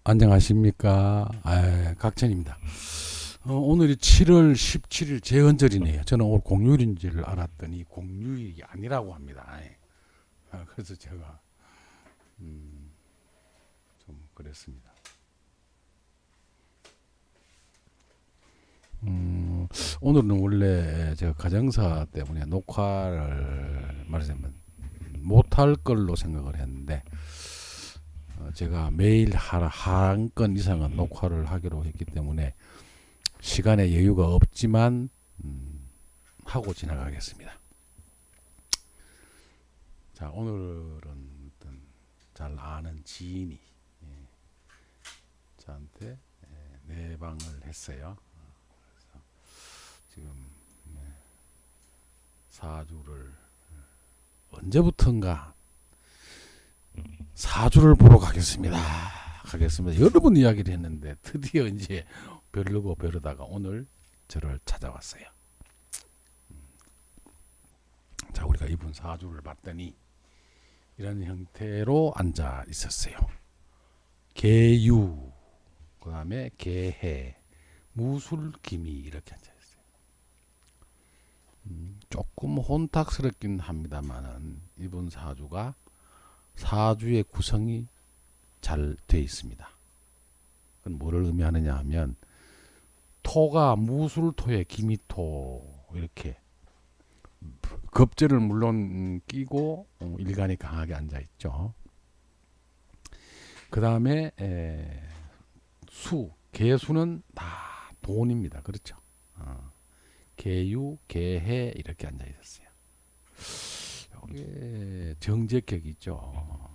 안녕하십니까. 각천입니다. 오늘이 7월 17일 제헌절이네요. 저는 오늘 공휴일인 줄 알았더니 공휴일이 아니라고 합니다. 그래서 제가 좀 그랬습니다. 오늘은 원래 제가 가정사 때문에 녹화를 말하자면 못할 걸로 생각을 했는데 제가 매일 한 건 이상은 녹화를 하기로 했기 때문에 시간에 여유가 없지만 하고 지나가겠습니다. 자, 오늘은 어떤 잘 아는 지인이 저한테 내방을 했어요. 그래서 지금 사주를 언제부턴가 사주를 보러 가겠습니다. 여러 번 이야기를 했는데 드디어 이제 벼르다가 오늘 저를 찾아왔어요. 자, 우리가 이분 사주를 봤더니 이런 형태로 앉아 있었어요. 계유, 그 다음에 계해, 무술기미 이렇게 앉아 있어요. 조금 혼탁스럽긴 합니다만은 이분 사주가 사주의 구성이 잘 돼 있습니다. 그건 뭐를 의미하느냐 하면 토가 무술토에 기미토 이렇게 겁재를 물론 끼고 일간이 강하게 앉아 있죠. 그 다음에 계수는 다 돈입니다. 그렇죠. 계유, 계해 이렇게 앉아 있었어요. 이게 정제격이죠.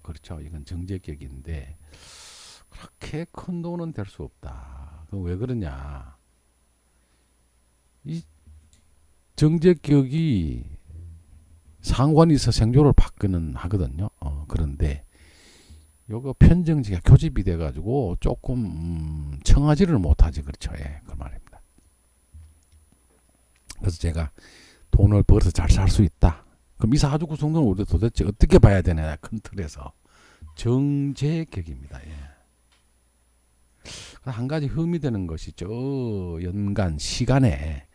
그렇죠. 이건 정제격인데 그렇게 큰 돈은 될 수 없다. 그럼 왜 그러냐? 이 정제격이 상관이 있어 생조를 받기는 하거든요. 그런데 요거 편정지가 교집이 돼가지고 조금 청하지를 못하지. 그렇죠. 그 말입니다. 그래서 제가 돈을 벌어서 잘 살 수 있다. 그럼 이 사주 구성은 우리 도대체 어떻게 봐야 되냐? 큰 틀에서 정제격입니다. 한 가지 흠이 되는 것이 저 연간 시간에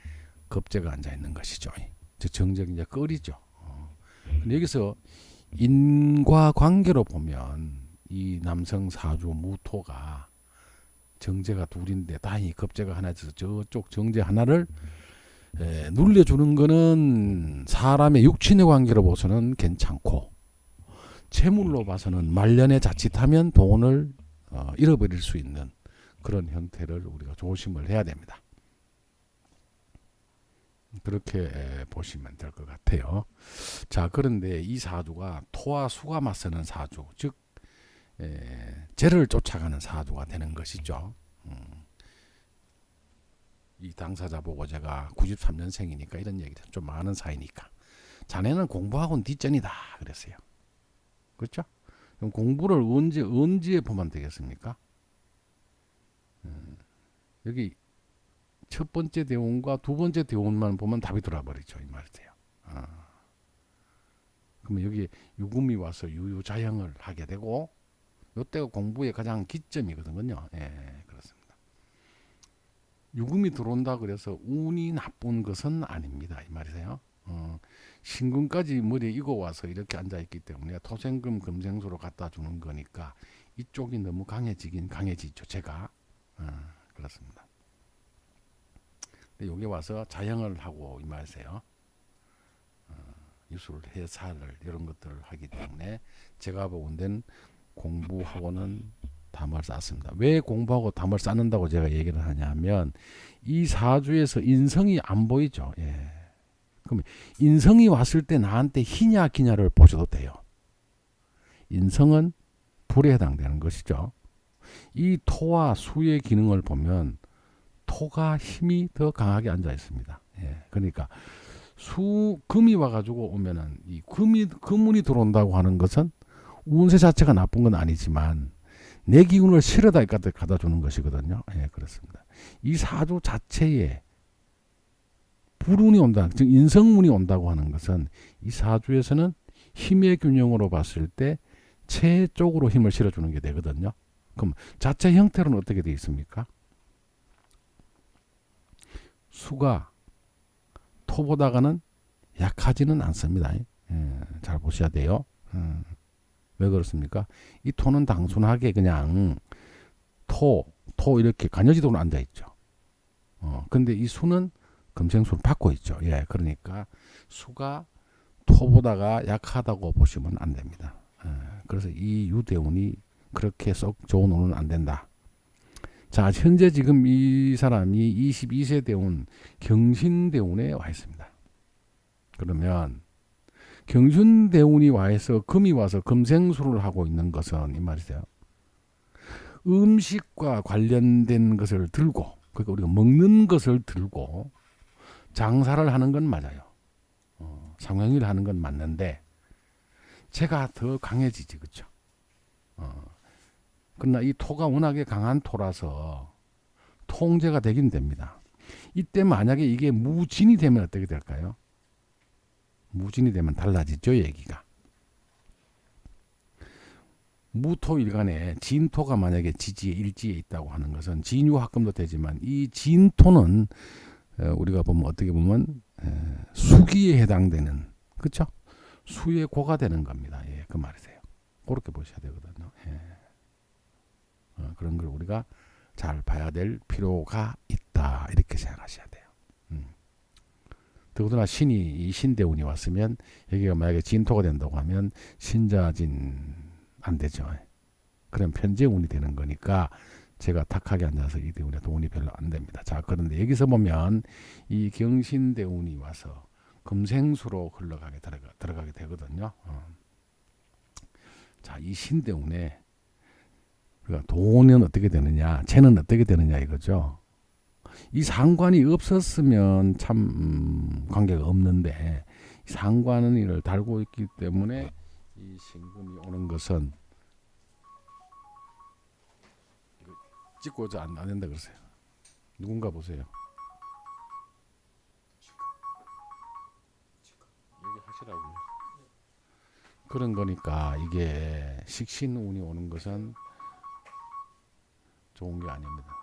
겁재가 앉아 있는 것이죠. 저 정제격 이제 끌이죠. 근데 여기서 인과 관계로 보면 이 남성 사주 무토가 정제가 둘인데 다행히 겁재가 하나 있어서 저쪽 정제 하나를 눌려주는 거는 사람의 육친의 관계로 봐서는 괜찮고 채물로 봐서는 말년에 자칫하면 돈을 잃어버릴 수 있는 그런 형태를 우리가 조심을 해야 됩니다. 그렇게 보시면 될 것 같아요. 자, 그런데 이 사주가 토와 수가 맞서는 사주, 즉 재를 쫓아가는 사주가 되는 것이죠. 이 당사자 보고 제가 93년생이니까 이런 얘기를 좀 많은 사이니까 자네는 공부하고는 뒷전이다 그랬어요. 그렇죠? 그럼 공부를 언제 보면 되겠습니까? 여기 첫 번째 대운과 두 번째 대운만 보면 답이 돌아버리죠. 이 말이에요. 그러면 여기 유금이 와서 유유자형을 하게 되고 이때가 공부의 가장 기점이거든요. 그렇습니다. 유금이 들어온다 그래서 운이 나쁜 것은 아닙니다. 이 말이세요. 신금까지 머리에 이고 와서 이렇게 앉아있기 때문에 토생금 금생수로 갖다 주는 거니까 이쪽이 너무 강해지긴 강해지죠. 제가 그렇습니다. 근데 여기 와서 자형을 하고 이 말이세요. 유술, 해사를 이런 것들을 하기 때문에 제가 보건대는 공부하고는 담을 쌓습니다. 왜 공부하고 담을 쌓는다고 제가 얘기를 하냐면 이 사주에서 인성이 안 보이죠. 그럼 인성이 왔을 때 나한테 희냐 기냐를 보셔도 돼요. 인성은 불에 해당되는 것이죠. 이 토와 수의 기능을 보면 토가 힘이 더 강하게 앉아 있습니다. 그러니까 금이 와가지고 오면은 이 금운이 들어온다고 하는 것은 운세 자체가 나쁜 건 아니지만 내 기운을 실어다 갖다 주는 것이거든요. 그렇습니다. 이 사주 자체에 불운이 온다, 즉 인성운이 온다고 하는 것은 이 사주에서는 힘의 균형으로 봤을 때 체 쪽으로 힘을 실어주는 게 되거든요. 그럼 자체 형태로는 어떻게 되어 있습니까? 수가 토보다가는 약하지는 않습니다. 잘 보셔야 돼요. 왜 그렇습니까? 이 토는 단순하게 그냥 토 이렇게 간여지도로 앉아 있죠. 근데 이 수는 금생수를 받고 있죠. 예, 그러니까 수가 토보다가 약하다고 보시면 안 됩니다. 그래서 이 유대운이 그렇게 썩 좋은 운은 안 된다. 자, 현재 지금 이 사람이 22세 대운 경신대운에 와 있습니다. 그러면 경신대운이 와 있어 금이 와서 금생수를 하고 있는 것은 이 말이세요. 음식과 관련된 것을 들고, 그러니까 우리가 먹는 것을 들고 장사를 하는 건 맞아요. 상황일 하는 건 맞는데 제가 더 강해지지, 그렇죠? 그러나 이 토가 워낙에 강한 토라서 통제가 되긴 됩니다. 이때 만약에 이게 무진이 되면 어떻게 될까요? 무진이 되면 달라지죠, 얘기가. 무토일간에 진토가 만약에 지지에 일지에 있다고 하는 것은 진유합금도 되지만 이 진토는 우리가 보면 어떻게 보면 수기에 해당되는, 그렇죠? 수의 고가 되는 겁니다. 예, 그 말이세요. 그렇게 보셔야 되거든요. 예. 그런 걸 우리가 잘 봐야 될 필요가 있다, 이렇게 생각하셔야 돼요. 더구나 신이 이 신대운이 왔으면 여기가 만약에 진토가 된다고 하면 신자진 안 되죠. 그럼 편재운이 되는 거니까 제가 탁하게 앉아서 이 대운에 도움이 별로 안 됩니다. 자, 그런데 여기서 보면 이 경신대운이 와서 금생수로 흘러가게 들어가게 되거든요. 자, 이 신대운에 그러니까 돈은 어떻게 되느냐, 재는 어떻게 되느냐 이거죠. 이 상관이 없었으면 참 관계가 없는데 상관은 이를 달고 있기 때문에 이 신금이 오는 것은 찍고자 안 된다 그러세요. 누군가 보세요. 얘기하시라고요. 그런 거니까 이게 식신운이 오는 것은 좋은 게 아닙니다.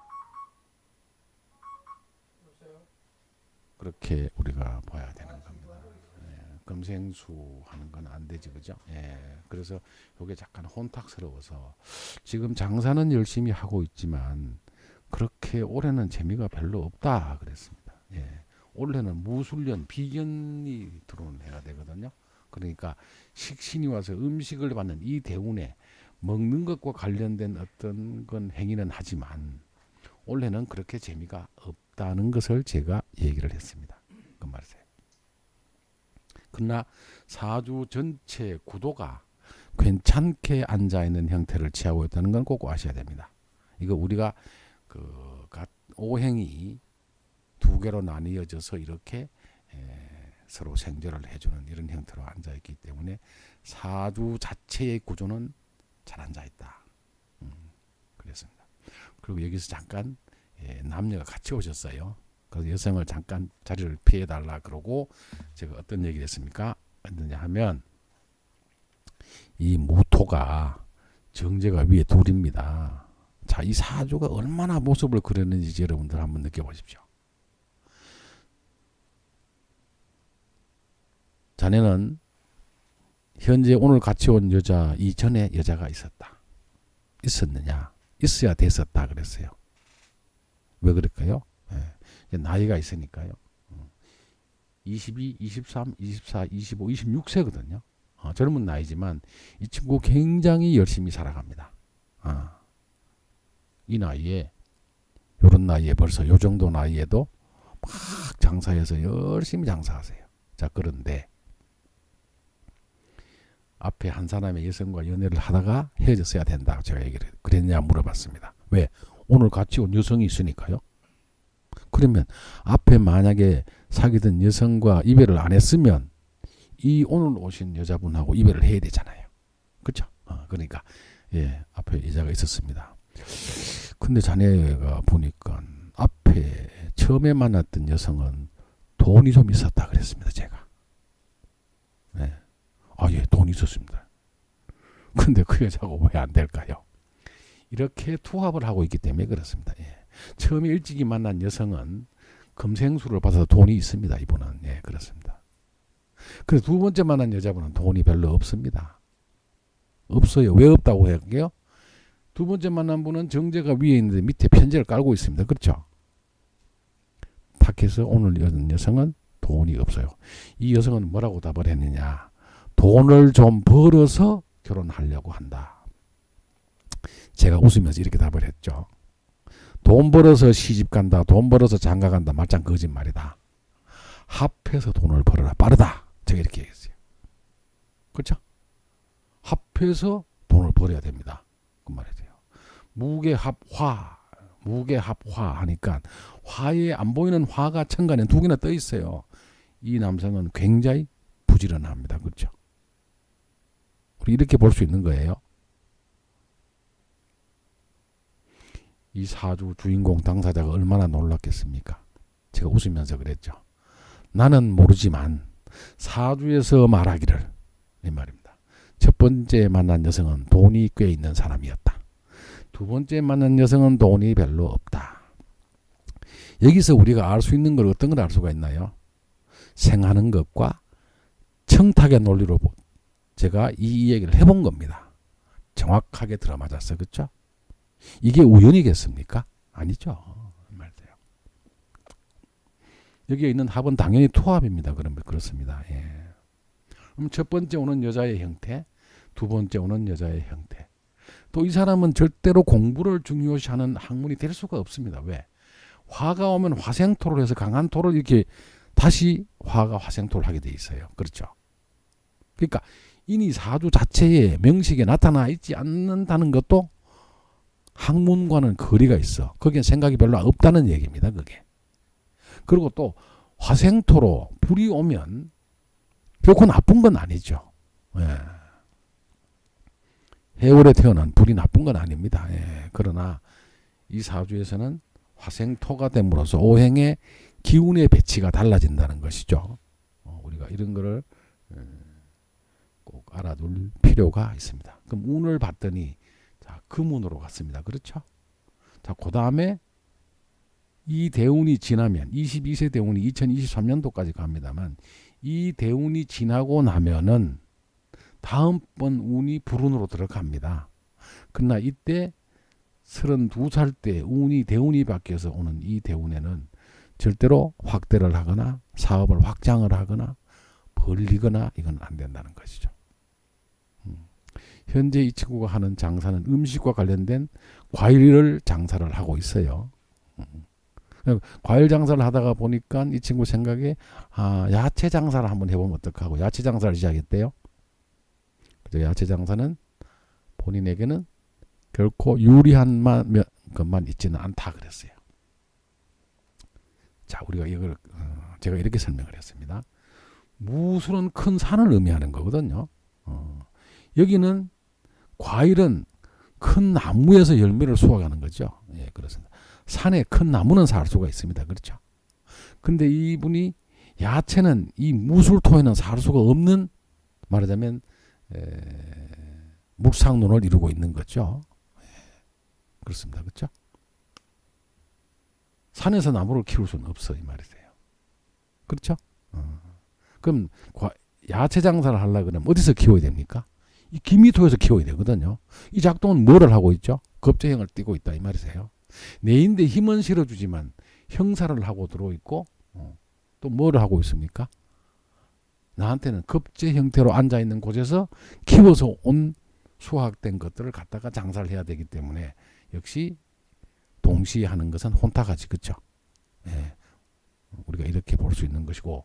그렇게 우리가 봐야 되는 겁니다. 예, 금생수 하는 건 안 되지, 그죠? 예, 그래서 이게 약간 혼탁스러워서 지금 장사는 열심히 하고 있지만 그렇게 올해는 재미가 별로 없다 그랬습니다. 예, 올해는 무술년, 비견이 들어오는 해가 되거든요. 그러니까 식신이 와서 음식을 받는 이 대운에 먹는 것과 관련된 어떤 건 행위는 하지만 올해는 그렇게 재미가 없다는 것을 제가 얘기를 했습니다. 그 말이세요. 그러나 사주 전체 구도가 괜찮게 앉아있는 형태를 취하고 있다는 건 꼭 아셔야 됩니다. 이거 우리가 그 오행이 두 개로 나뉘어져서 이렇게 서로 생존을 해주는 이런 형태로 앉아있기 때문에 사주 자체의 구조는 잘 앉아있다. 그랬습니다. 그리고 여기서 잠깐 남녀가 같이 오셨어요. 그래서 여성을 잠깐 자리를 피해달라 그러고 제가 어떤 얘기를 했습니까? 어떠냐 하면 이 무토가 정제가 위에 둘입니다. 자, 이 사주가 얼마나 모습을 그렸는지 여러분들 한번 느껴보십시오. 자네는 현재 오늘 같이 온 여자 이전에 여자가 있었느냐? 있어야 됐었다 그랬어요. 왜 그럴까요? 예, 나이가 있으니까요. 22, 23, 24, 25, 26세거든요. 젊은 나이지만 이 친구 굉장히 열심히 살아갑니다. 이 나이에, 요런 나이에 벌써 요 정도 나이에도 막 장사해서 열심히 장사하세요. 자, 그런데 앞에 한 사람의 여성과 연애를 하다가 헤어졌어야 된다. 제가 얘기를 그랬냐 물어봤습니다. 왜? 오늘 같이 온 여성이 있으니까요. 그러면 앞에 만약에 사귀던 여성과 이별을 안 했으면 이 오늘 오신 여자분하고 이별을 해야 되잖아요. 그렇죠? 그러니까 앞에 여자가 있었습니다. 근데 자네가 보니까 앞에 처음에 만났던 여성은 돈이 좀 있었다 그랬습니다. 제가. 네. 돈이 있었습니다. 근데 그 여자가 왜 안 될까요? 이렇게 투합을 하고 있기 때문에 그렇습니다. 예. 처음에 일찍이 만난 여성은 금생수를 받아서 돈이 있습니다. 이분은. 예, 그렇습니다. 그래서 두 번째 만난 여자분은 돈이 별로 없습니다. 없어요. 왜 없다고 할게요? 두 번째 만난 분은 정제가 위에 있는데 밑에 편제를 깔고 있습니다. 그렇죠? 탁해서 오늘 여성은 돈이 없어요. 이 여성은 뭐라고 답을 했느냐? 돈을 좀 벌어서 결혼하려고 한다. 제가 웃으면서 이렇게 답을 했죠. 돈 벌어서 시집 간다. 돈 벌어서 장가 간다. 말짱 거짓말이다. 합해서 돈을 벌어라. 빠르다. 제가 이렇게 얘기했어요. 그렇죠? 합해서 돈을 벌어야 됩니다. 그 말이에요. 무게합화. 무게합화 하니까 화에 안 보이는 화가 천간에 두 개나 떠 있어요. 이 남성은 굉장히 부지런합니다. 그렇죠? 우리 이렇게 볼 수 있는 거예요. 이 사주 주인공 당사자가 얼마나 놀랐겠습니까? 제가 웃으면서 그랬죠. 나는 모르지만 사주에서 말하기를, 이 말입니다. 첫 번째 만난 여성은 돈이 꽤 있는 사람이었다. 두 번째 만난 여성은 돈이 별로 없다. 여기서 우리가 알 수 있는 걸 어떤 걸 알 수가 있나요? 생하는 것과 청탁의 논리로 제가 이 얘기를 해본 겁니다. 정확하게 들어맞았어. 그렇죠? 이게 우연이겠습니까? 아니죠. 말이에요. 여기에 있는 합은 당연히 투합입니다. 그러면 그렇습니다. 예. 그럼 첫 번째 오는 여자의 형태, 두 번째 오는 여자의 형태. 또 이 사람은 절대로 공부를 중요시하는 학문이 될 수가 없습니다. 왜? 화가 오면 화생토를 해서 강한 토를 이렇게 다시 화가 화생토를 하게 돼 있어요. 그렇죠? 그러니까 이니 사주 자체에 명식에 나타나 있지 않는다는 것도 학문과는 거리가 있어. 거기에 생각이 별로 없다는 얘기입니다. 그게. 그리고 또 화생토로 불이 오면 결코 나쁜 건 아니죠. 예. 해월에 태어난 불이 나쁜 건 아닙니다. 예. 그러나 이 사주에서는 화생토가 됨으로써 오행의 기운의 배치가 달라진다는 것이죠. 우리가 이런 거를 꼭 알아둘 필요가 있습니다. 그럼 운을 봤더니 자, 금운으로 갔습니다. 그렇죠? 자, 그 다음에 이 대운이 지나면 22세 대운이 2023년도까지 갑니다만 이 대운이 지나고 나면은 다음번 운이 불운으로 들어갑니다. 그러나 이때 32살 때 운이 대운이 바뀌어서 오는 이 대운에는 절대로 확대를 하거나 사업을 확장을 하거나 벌리거나 이건 안 된다는 것이죠. 현재 이 친구가 하는 장사는 음식과 관련된 과일을 장사를 하고 있어요. 과일 장사를 하다가 보니까 이 친구 생각에 야채 장사를 한번 해보면 어떡하고 야채 장사를 시작했대요. 그래서 야채 장사는 본인에게는 결코 유리한 것만 있지는 않다 그랬어요. 자, 우리가 이걸 제가 이렇게 설명을 했습니다. 무술은 큰 산을 의미하는 거거든요. 여기는 과일은 큰 나무에서 열매를 수확하는 거죠. 예, 그렇습니다. 산에 큰 나무는 살 수가 있습니다. 그렇죠. 근데 이분이 야채는 이 무술토에는 살 수가 없는 말하자면 묵상론을 이루고 있는 거죠. 그렇습니다. 그렇죠? 산에서 나무를 키울 수는 없어 이 말이세요. 그렇죠? 그럼 야채 장사를 하려고 그러면 어디서 키워야 됩니까? 이 기미토에서 키워야 되거든요. 이 작동은 뭐를 하고 있죠? 겁제형을 띠고 있다 이 말이세요. 내인데 힘은 실어주지만 형사를 하고 들어있고 또 뭐를 하고 있습니까? 나한테는 겁제 형태로 앉아있는 곳에서 키워서 온 수확된 것들을 갖다가 장사를 해야 되기 때문에 역시 동시에 하는 것은 혼탁하지. 그렇죠? 예. 우리가 이렇게 볼 수 있는 것이고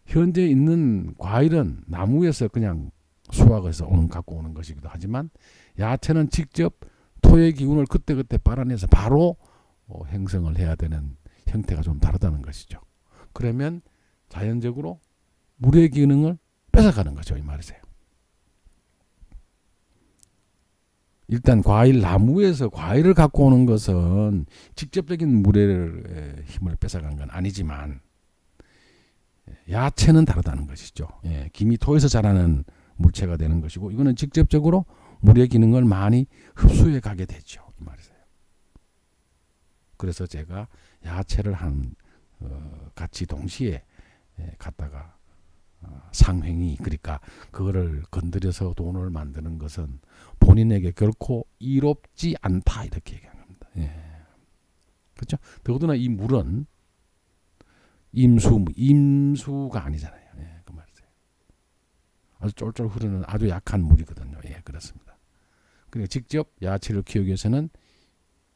현재 있는 과일은 나무에서 그냥 수확해서 갖고 오는 것이기도 하지만 야채는 직접 토의 기운을 그때그때 빨아내서 바로 행성을 해야 되는 형태가 좀 다르다는 것이죠. 그러면 자연적으로 물의 기능을 뺏어가는 거죠. 이 말이세요. 일단 나무에서 과일을 갖고 오는 것은 직접적인 물의 힘을 뺏어간 건 아니지만 야채는 다르다는 것이죠. 예, 김이 토에서 자라는 물체가 되는 것이고 이거는 직접적으로 물의 기능을 많이 흡수해 가게 되죠. 이 말이세요. 그래서 제가 야채를 같이 동시에 갖다가 상횡이, 그러니까 그거를 건드려서 돈을 만드는 것은 본인에게 결코 이롭지 않다, 이렇게 얘기하는 겁니다. 예. 그렇죠? 더구나 이 물은 임수가 아니잖아요. 예, 그 말이죠. 아주 쫄쫄 흐르는 아주 약한 물이거든요. 예, 그렇습니다. 그러니까 직접 야채를 키우기 위해서는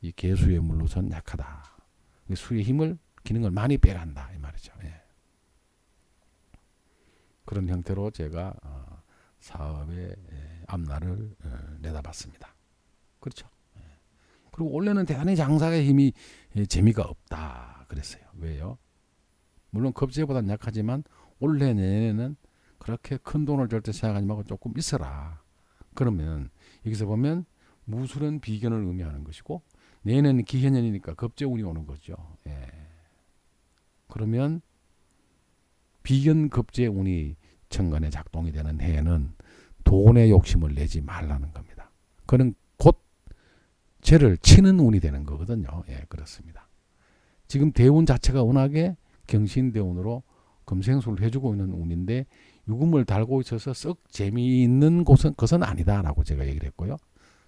이 개수의 물로선 약하다. 수의 힘을, 기능을 많이 빼간다, 이 말이죠. 예. 그런 형태로 제가 사업의 앞날을 내다봤습니다. 그렇죠. 예. 그리고 원래는 대단히 장사의 힘이 재미가 없다 그랬어요. 왜요? 물론 급제보다는 약하지만 올해 내년에는 그렇게 큰 돈을 절대 생각하지 말고 조금 있어라. 그러면 여기서 보면 무술은 비견을 의미하는 것이고 내년은 기해년이니까 급제운이 오는 거죠. 예. 그러면 비견 급제운이 천간에 작동이 되는 해에는 돈의 욕심을 내지 말라는 겁니다. 그는 곧 죄를 치는 운이 되는 거거든요. 예, 그렇습니다. 지금 대운 자체가 워낙에 경신대운으로 금생수를 해주고 있는 운인데 유금을 달고 있어서 썩 재미있는 것은 아니다라고 제가 얘기를 했고요.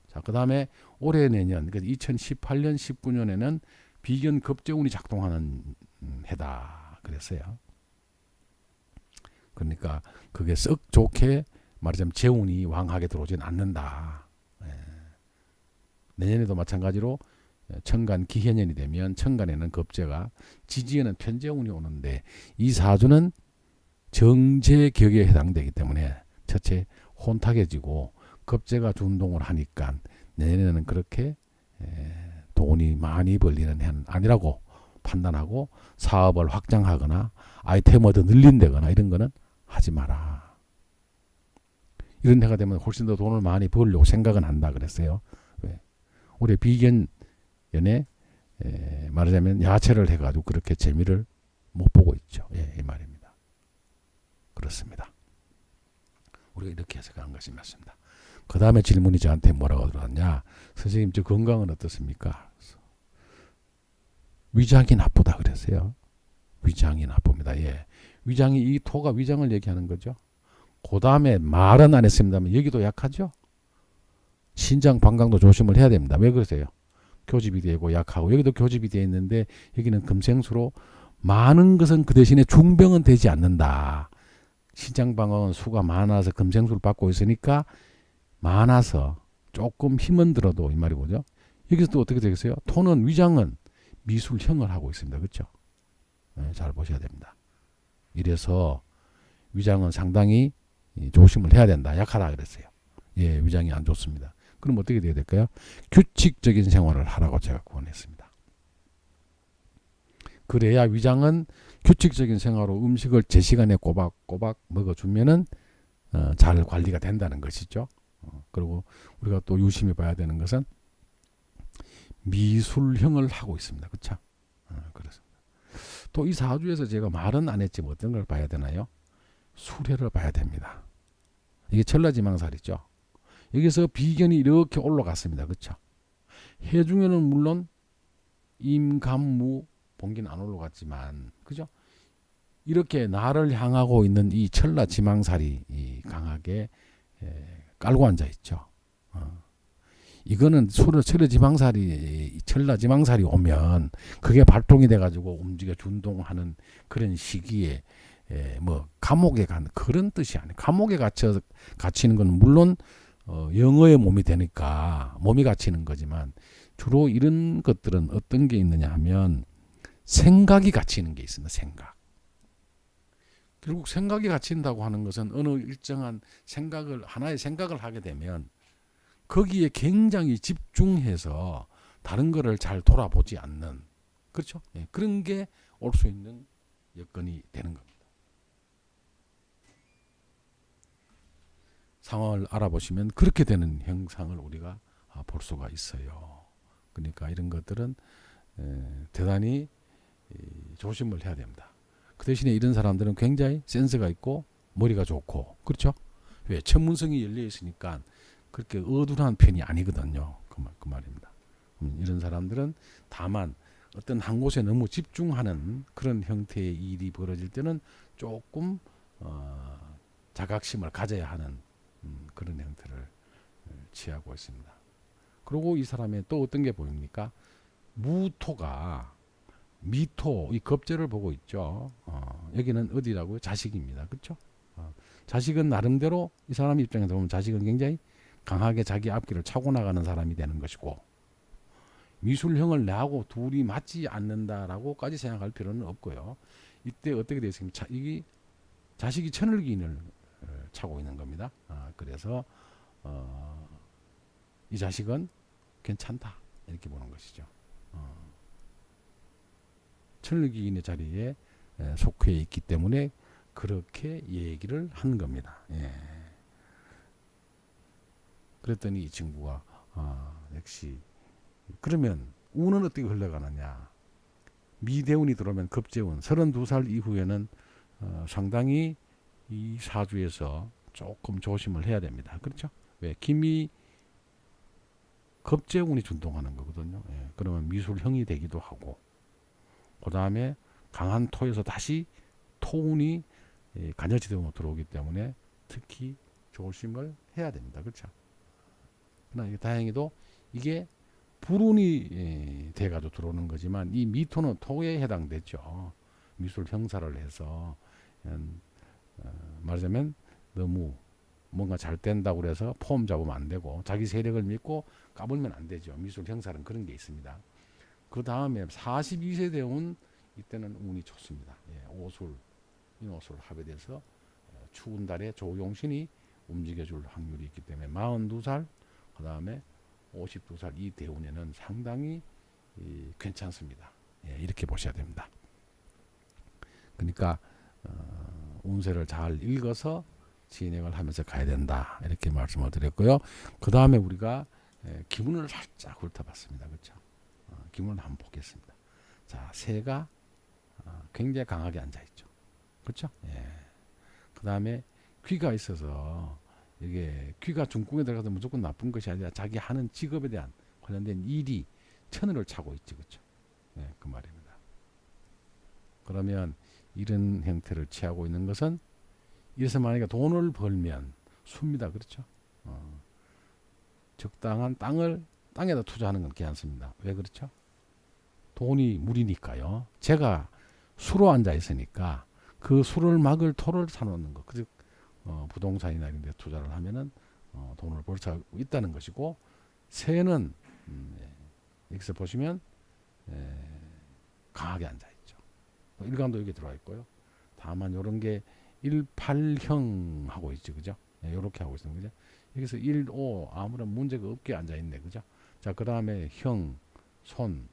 자, 그 다음에 올해 내년, 그러니까 2018년, 19년에는 비견 급제운이 작동하는 해다 그랬어요. 그러니까 그게 썩 좋게 말하자면 재운이 왕하게 들어오진 않는다. 예. 내년에도 마찬가지로 천간 기해년이 되면 천간에는 급제가, 지지에는 편재운이 오는데 이 사주는 정제격에 해당되기 때문에 첫째 혼탁해지고 급제가 준동을 하니까 내년에는 그렇게 돈이 많이 벌리는 해는 아니라고 판단하고 사업을 확장하거나 아이템을 더 늘린다거나 이런 거는 하지 마라. 이런 해가 되면 훨씬 더 돈을 많이 벌려고 생각은 한다 그랬어요. 왜? 올해 비견연에 말하자면 야채를 해가지고 그렇게 재미를 못 보고 있죠. 예, 이 말입니다. 그렇습니다. 우리가 이렇게 해석하는 것이 맞습니다. 그 다음에 질문이 저한테 뭐라고 들어왔냐. 선생님, 저 건강은 어떻습니까? 위장이 나쁘다 그랬어요. 위장이 나쁩니다. 예. 위장이, 이 토가 위장을 얘기하는 거죠. 그 다음에 말은 안 했습니다만 여기도 약하죠. 신장 방광도 조심을 해야 됩니다. 왜 그러세요? 교집이 되고 약하고 여기도 교집이 되어 있는데 여기는 금생수로 많은 것은 그 대신에 중병은 되지 않는다. 신장 방광은 수가 많아서 금생수를 받고 있으니까 많아서 조금 힘은 들어도 이 말이 뭐죠? 여기서 또 어떻게 되겠어요? 토는, 위장은 미술형을 하고 있습니다. 그렇죠? 네, 잘 보셔야 됩니다. 이래서 위장은 상당히 조심을 해야 된다. 약하다 그랬어요. 예, 위장이 안 좋습니다. 그럼 어떻게 돼야 될까요? 규칙적인 생활을 하라고 제가 권했습니다. 그래야 위장은 규칙적인 생활로 음식을 제 시간에 꼬박꼬박 먹어주면은 잘 관리가 된다는 것이죠. 그리고 우리가 또 유심히 봐야 되는 것은 미술형을 하고 있습니다. 그렇죠? 그렇습니다. 또 이 사주에서 제가 말은 안 했지만 어떤 걸 봐야 되나요? 수레를 봐야 됩니다. 이게 천라지망살이죠. 여기서 비견이 이렇게 올라갔습니다. 그렇죠? 해 중에는 물론 임감무 본기는 안 올라갔지만, 그죠? 이렇게 나를 향하고 있는 이 천라지망살이 강하게 깔고 앉아 있죠. 이거는 천라지망살이 오면 그게 발동이 돼가지고 움직여 준동하는 그런 시기에 뭐 감옥에 가는 그런 뜻이 아니에요. 감옥에 갇히는 건 물론 영어의 몸이 되니까 몸이 갇히는 거지만 주로 이런 것들은 어떤 게 있느냐 하면 생각이 갇히는 게 있습니다. 생각. 결국 생각이 갇힌다고 하는 것은 어느 일정한 하나의 생각을 하게 되면 거기에 굉장히 집중해서 다른 거를 잘 돌아보지 않는, 그렇죠? 예, 그런 게 올 수 있는 여건이 되는 겁니다. 상황을 알아보시면 그렇게 되는 형상을 우리가 볼 수가 있어요. 그러니까 이런 것들은 대단히 조심을 해야 됩니다. 그 대신에 이런 사람들은 굉장히 센스가 있고 머리가 좋고, 그렇죠? 왜? 천문성이 열려 있으니까 그렇게 어두한 편이 아니거든요. 그 말입니다. 이런 사람들은 다만 어떤 한 곳에 너무 집중하는 그런 형태의 일이 벌어질 때는 조금 자각심을 가져야 하는 그런 형태를 취하고 있습니다. 그리고 이 사람의 또 어떤 게 보입니까? 무토가 미토, 이 겁재를 보고 있죠. 여기는 어디라고요? 자식입니다. 그렇죠? 자식은 나름대로 이 사람 입장에서 보면 자식은 굉장히 강하게 자기 앞길을 차고 나가는 사람이 되는 것이고, 미술형을 내하고 둘이 맞지 않는다라고까지 생각할 필요는 없고요. 이때 어떻게 되어 있습니까? 이게 자식이 천을기인을 차고 있는 겁니다. 그래서 이 자식은 괜찮다 이렇게 보는 것이죠. 천을기인의 자리에 속해 있기 때문에 그렇게 얘기를 한 겁니다. 예. 그랬더니 이 친구가 역시 그러면 운은 어떻게 흘러가느냐. 미대운이 들어오면 급재운 32살 이후에는 상당히 이 사주에서 조금 조심을 해야 됩니다. 그렇죠? 왜? 김이 급재운이 준동하는 거거든요. 예. 그러면 미술형이 되기도 하고, 그 다음에 강한 토에서 다시 토운이 간여지대운으로 들어오기 때문에 특히 조심을 해야 됩니다. 그렇죠? 그러나 다행히도 이게 불운이 돼가지고 들어오는 거지만 이 미토는 토에 해당되죠. 미술 형사를 해서 말하자면 너무 뭔가 잘 된다고 그래서 폼 잡으면 안 되고 자기 세력을 믿고 까불면 안 되죠. 미술 형사는 그런 게 있습니다. 그 다음에 42세 되온 이때는 운이 좋습니다. 예, 오술, 인오술 합에 돼서 추운 달에 조용신이 움직여줄 확률이 있기 때문에 42살, 그 다음에 52살 이 대운에는 상당히 괜찮습니다. 예, 이렇게 보셔야 됩니다. 그러니까 운세를 잘 읽어서 진행을 하면서 가야 된다 이렇게 말씀을 드렸고요. 그 다음에 우리가 기운을 살짝 훑어봤습니다. 그렇죠? 기운을 한번 보겠습니다. 자, 새가 굉장히 강하게 앉아있죠. 그렇죠? 예. 그 다음에 귀가 있어서 이게 귀가 중궁에 들어가서 무조건 나쁜 것이 아니라 자기 하는 직업에 대한 관련된 일이 천을을 차고 있죠. 그렇죠? 예, 그 말입니다. 그러면 이런 형태를 취하고 있는 것은 이래서 만약에 돈을 벌면 숲니다. 그렇죠? 적당한 땅에다 투자하는 건 괜찮습니다. 왜 그렇죠? 돈이 물이니까요. 제가 수로 앉아 있으니까 그 수를 막을 토를 사놓는 것. 즉 부동산이나 이런 데 투자를 하면은 돈을 벌 수 있다는 것이고, 새는 여기서 보시면 강하게 앉아 있죠. 일간도 여기 들어와 있고요. 다만 이런 게 18형 하고 있죠. 그죠? 이렇게 하고 있는 거죠. 여기서 1, 5 아무런 문제가 없게 앉아 있네. 그죠? 자, 그 다음에 형, 손,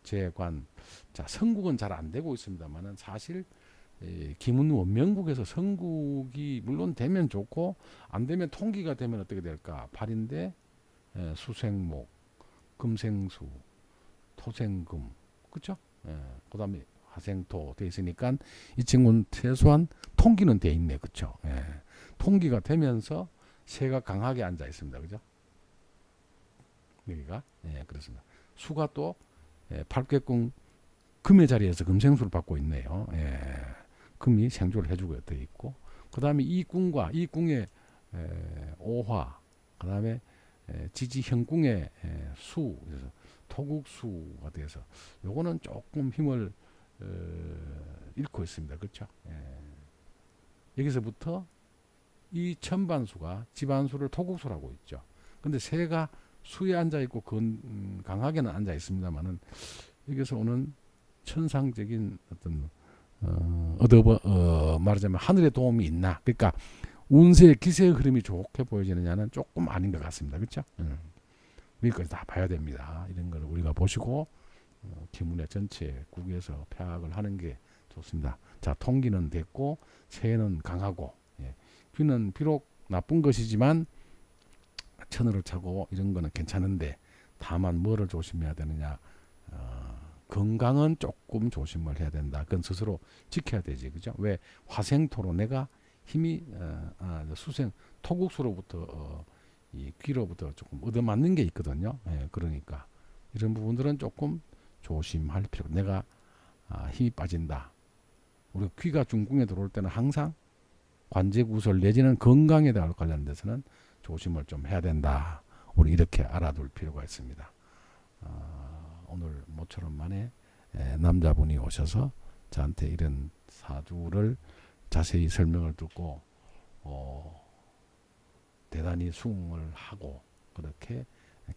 재관. 자, 성국은 잘 안 되고 있습니다만은 사실 김은 원명국에서 성국이 물론 되면 좋고 안 되면 통기가 되면 어떻게 될까? 발인데 수생목, 금생수, 토생금, 그렇죠? 그다음에 화생토 돼 있으니까 이 친구는 최소한 통기는 돼 있네, 그렇죠? 통기가 되면서 새가 강하게 앉아 있습니다, 그죠? 여기가 그렇습니다. 수가 또 팔괘궁 금의 자리에서 금생수를 받고 있네요. 금이 생조를 해주고 되어 있고, 그 다음에 이 궁과 이 궁의 오화, 그 다음에 지지형궁의 수, 그래서 토국수가 돼서 요거는 조금 힘을 잃고 있습니다. 그렇죠? 여기서부터 이 천반수가 지반수를 토국수라고 있죠. 근데 새가 수에 앉아 있고 강하게는 앉아 있습니다만은 여기서 오는 천상적인 어떤 말하자면 하늘의 도움이 있나? 그러니까 운세 기세의 흐름이 좋게 보여지느냐는 조금 아닌 것 같습니다. 그렇죠? 여기까지 다 봐야 됩니다. 이런 걸 우리가 보시고 기문의 전체 국에서 파악을 하는 게 좋습니다. 자, 통기는 됐고 새는 강하고, 귀는 비록 나쁜 것이지만 천을을 차고 이런 거는 괜찮은데 다만 뭐를 조심해야 되느냐? 건강은 조금 조심을 해야 된다. 그건 스스로 지켜야 되지, 그죠? 왜 화생토로 내가 힘이 수생 토국수로부터 이 귀로부터 조금 얻어맞는 게 있거든요. 예, 그러니까 이런 부분들은 조금 조심할 필요가. 내가 힘이 빠진다. 우리 귀가 중궁에 들어올 때는 항상 관제 구설 내지는 건강에 관련돼서는 조심을 좀 해야 된다. 우리 이렇게 알아둘 필요가 있습니다. 오늘 모처럼 만에 남자분이 오셔서 저한테 이런 사주를 자세히 설명을 듣고 대단히 수긍을 하고 그렇게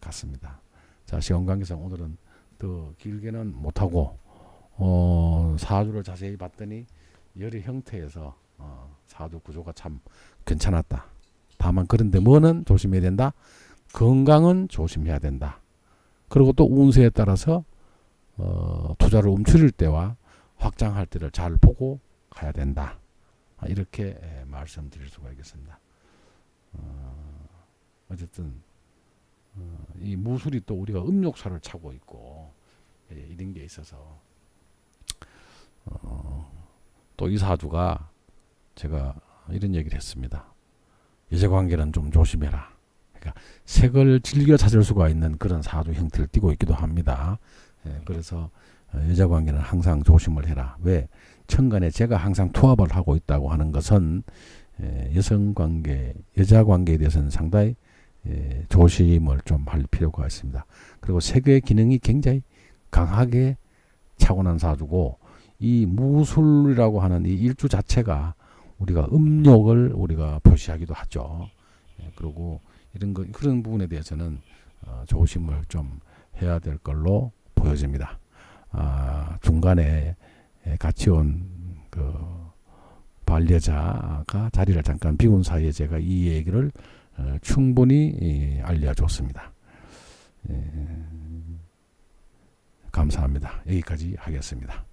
갔습니다. 자, 시간 관계상 오늘은 더 길게는 못하고 사주를 자세히 봤더니 여러 형태에서 사주 구조가 참 괜찮았다. 다만 그런데 뭐는 조심해야 된다. 건강은 조심해야 된다. 그리고 또 운세에 따라서 투자를 움츠릴 때와 확장할 때를 잘 보고 가야 된다. 이렇게 말씀드릴 수가 있겠습니다. 어쨌든 이 무술이 또 우리가 음욕사를 차고 있고 이런 게 있어서 또 이 사주가 제가 이런 얘기를 했습니다. 여자관계는 좀 조심해라. 그러니까 색을 즐겨 찾을 수가 있는 그런 사주 형태를 띠고 있기도 합니다. 그래서 여자관계는 항상 조심을 해라. 왜? 천간에 제가 항상 투합을 하고 있다고 하는 것은 여성관계, 여자관계에 대해서는 상당히 조심을 좀 할 필요가 있습니다. 그리고 색의 기능이 굉장히 강하게 차고난 사주고 이 무술이라고 하는 이 일주 자체가 우리가 음욕을 우리가 표시하기도 하죠. 그리고 이런 거 그런 부분에 대해서는 조심을 좀 해야 될 걸로 보여집니다. 중간에 같이 온 그 반려자가 자리를 잠깐 비운 사이에 제가 이 얘기를 충분히 알려줬습니다. 감사합니다. 여기까지 하겠습니다.